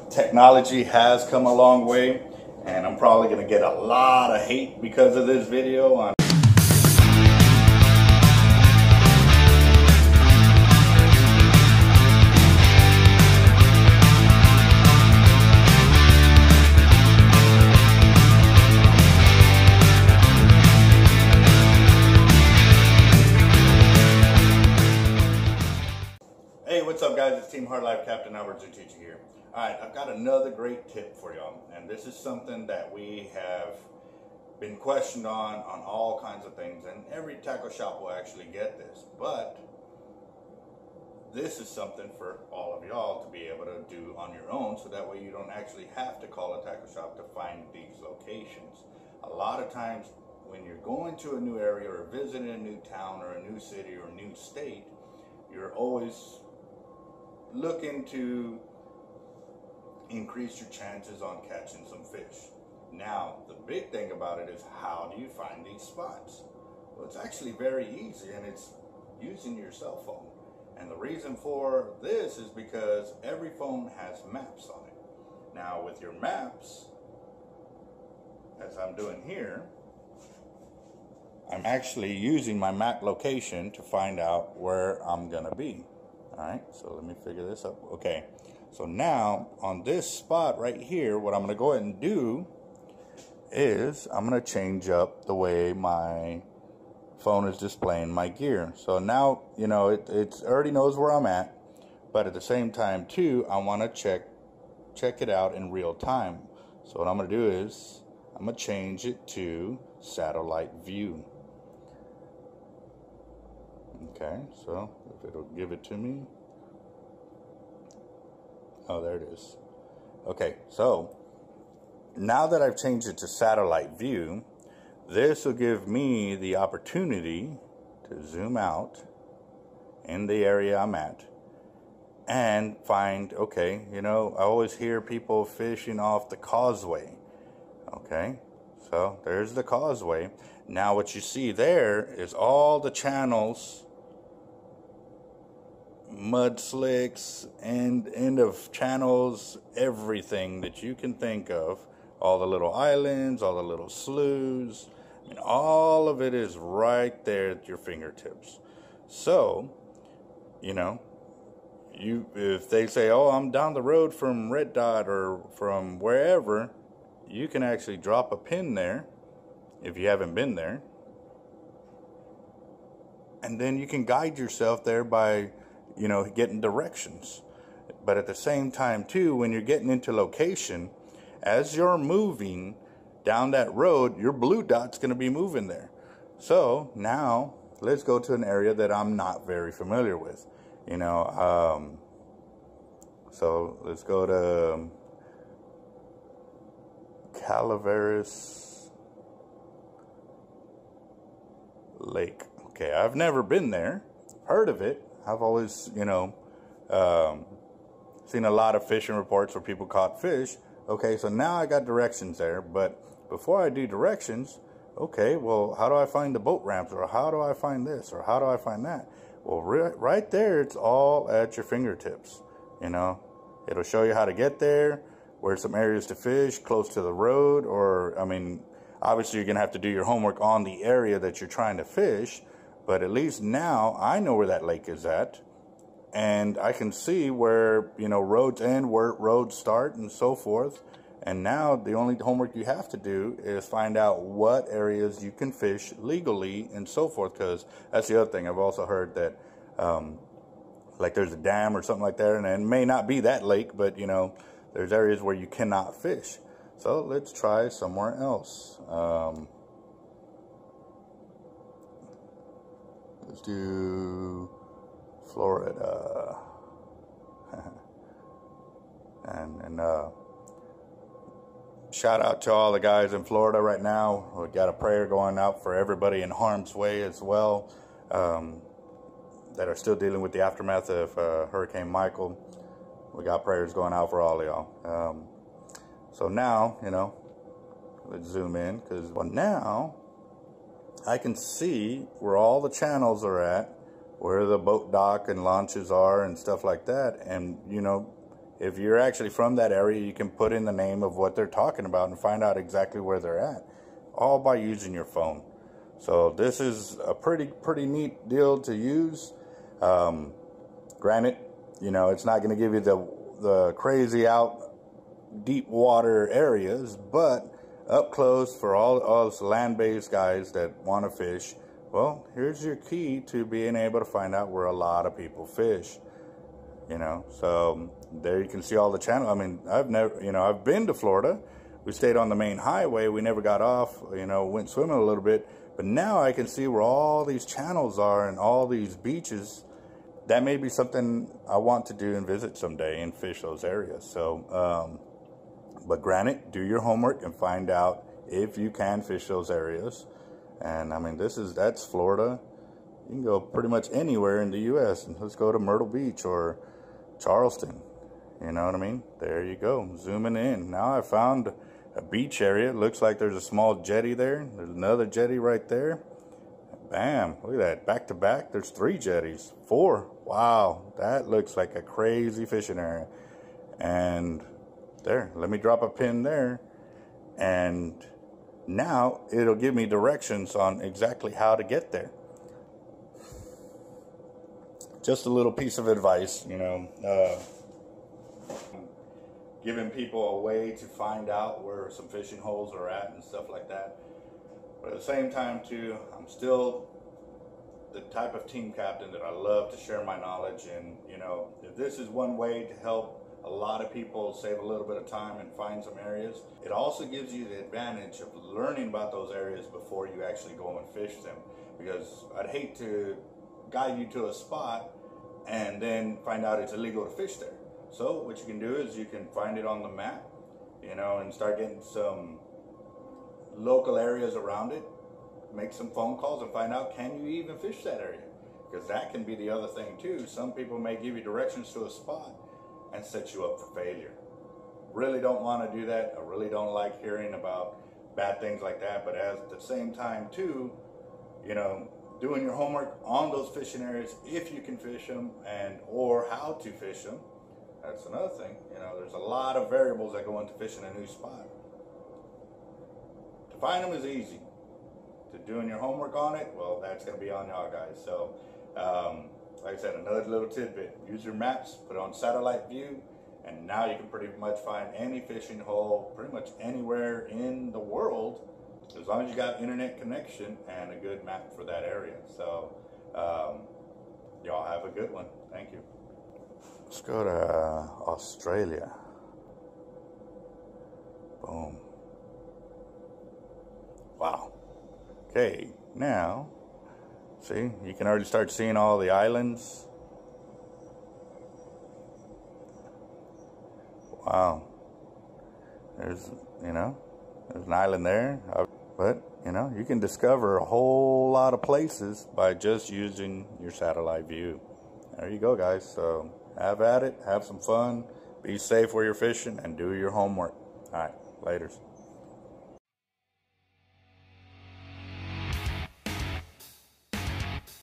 Technology has come a long way, and I'm probably going to get a lot of hate because of this video. Hey, what's up guys? It's Team Hard Life Captain Albert Zoo Teacher here. Alright, I've got another great tip for y'all, and this is something that we have been questioned on all kinds of things, and every tackle shop will actually get this, but this is something for all of y'all to be able to do on your own, so that way you don't actually have to call a tackle shop to find these locations. A lot of times when you're going to a new area or visiting a new town or a new city or a new state, you're always looking to increase your chances on catching some fish. Now, the big thing about it is, how do you find these spots? Well, it's actually very easy, and it's using your cell phone. And the reason for this is because every phone has maps on it. Now, with your maps, as I'm doing here, I'm actually using my map location to find out where I'm gonna be. All right, so let me figure this up. Okay, so now on this spot right here, what I'm going to go ahead and do is I'm going to change up the way my phone is displaying my gear. So now, you know, it already knows where I'm at, but at the same time too, I want to check it out in real time. So what I'm going to do is I'm going to change it to satellite view. Okay, so if it'll give it to me. Oh, there it is. Okay, so now that I've changed it to satellite view, this will give me the opportunity to zoom out in the area I'm at and find, okay, you know, I always hear people fishing off the causeway. Okay, so there's the causeway. Now what you see there is all the channels, mud slicks, and end of channels, everything that you can think of, all the little islands, all the little sloughs. I mean, all of it is right there at your fingertips. So, you know, if they say, oh, I'm down the road from Red Dot or from wherever, you can actually drop a pin there if you haven't been there, and then you can guide yourself there by, you know, getting directions. But at the same time too, when you're getting into location, as you're moving down that road, your blue dot's going to be moving there. So now let's go to an area that I'm not very familiar with, you know. So let's go to Calaveras Lake. Okay, I've never been there, heard of it. I've always, you know, seen a lot of fishing reports where people caught fish. Okay, so now I got directions there, but before I do directions, okay, well, how do I find the boat ramps, or how do I find this, or how do I find that? Well, right there, it's all at your fingertips, you know. It'll show you how to get there, where some areas to fish, close to the road, or, I mean, obviously you're going to have to do your homework on the area that you're trying to fish, but at least now I know where that lake is at, and I can see where, you know, roads end, where roads start, and so forth. And now the only homework you have to do is find out what areas you can fish legally and so forth, because that's the other thing. I've also heard that like there's a dam or something like that, and it may not be that lake, but, you know, there's areas where you cannot fish. So let's try somewhere else. Let's do Florida. and shout out to all the guys in Florida right now. We got a prayer going out for everybody in harm's way as well, that are still dealing with the aftermath of Hurricane Michael. We got prayers going out for all of y'all. So now, you know, let's zoom in, because now I can see where all the channels are at, where the boat dock and launches are and stuff like that. And, you know, if you're actually from that area, you can put in the name of what they're talking about and find out exactly where they're at, all by using your phone. So this is a pretty neat deal to use. Granted, you know, it's not going to give you the crazy out deep water areas, but up close for all us land-based guys that want to fish, well, here's your key to being able to find out where a lot of people fish. You know, so there you can see all the channel. I mean, I've been to Florida. We stayed on the main highway. We never got off, you know, went swimming a little bit. But now I can see where all these channels are and all these beaches. That may be something I want to do and visit someday and fish those areas. So, but granted, do your homework and find out if you can fish those areas. And I mean, that's Florida. You can go pretty much anywhere in the U.S. and let's go to Myrtle Beach or Charleston. You know what I mean? There you go, zooming in. Now I found a beach area. It looks like there's a small jetty there. There's another jetty right there. Bam, look at that, back to back. There's 3 jetties, 4. Wow, that looks like a crazy fishing area. And there, let me drop a pin there. And now it'll give me directions on exactly how to get there. Just a little piece of advice, you know, giving people a way to find out where some fishing holes are at and stuff like that. But at the same time too, I'm still the type of team captain that I love to share my knowledge. And you know, if this is one way to help a lot of people save a little bit of time and find some areas, it also gives you the advantage of learning about those areas before you actually go and fish them. Because I'd hate to guide you to a spot and then find out it's illegal to fish there. So what you can do is you can find it on the map, you know, and start getting some local areas around it, make some phone calls and find out, can you even fish that area? Because that can be the other thing too. Some people may give you directions to a spot and set you up for failure. Really don't want to do that. I really don't like hearing about bad things like that. But at the same time too, you know, doing your homework on those fishing areas, if you can fish them and or how to fish them. That's another thing. You know, there's a lot of variables that go into fishing a new spot. To find them is easy. To doing your homework on it, well, that's going to be on y'all guys. So, like I said, another little tidbit. Use your maps, put it on satellite view, and now you can pretty much find any fishing hole pretty much anywhere in the world, as long as you got internet connection and a good map for that area. So, y'all have a good one. Thank you. Let's go to Australia. Boom. Wow. Okay, now, see, you can already start seeing all the islands. Wow. There's, you know, there's an island there. But, you know, you can discover a whole lot of places by just using your satellite view. There you go, guys. So, have at it, have some fun, be safe where you're fishing, and do your homework. All right, laters.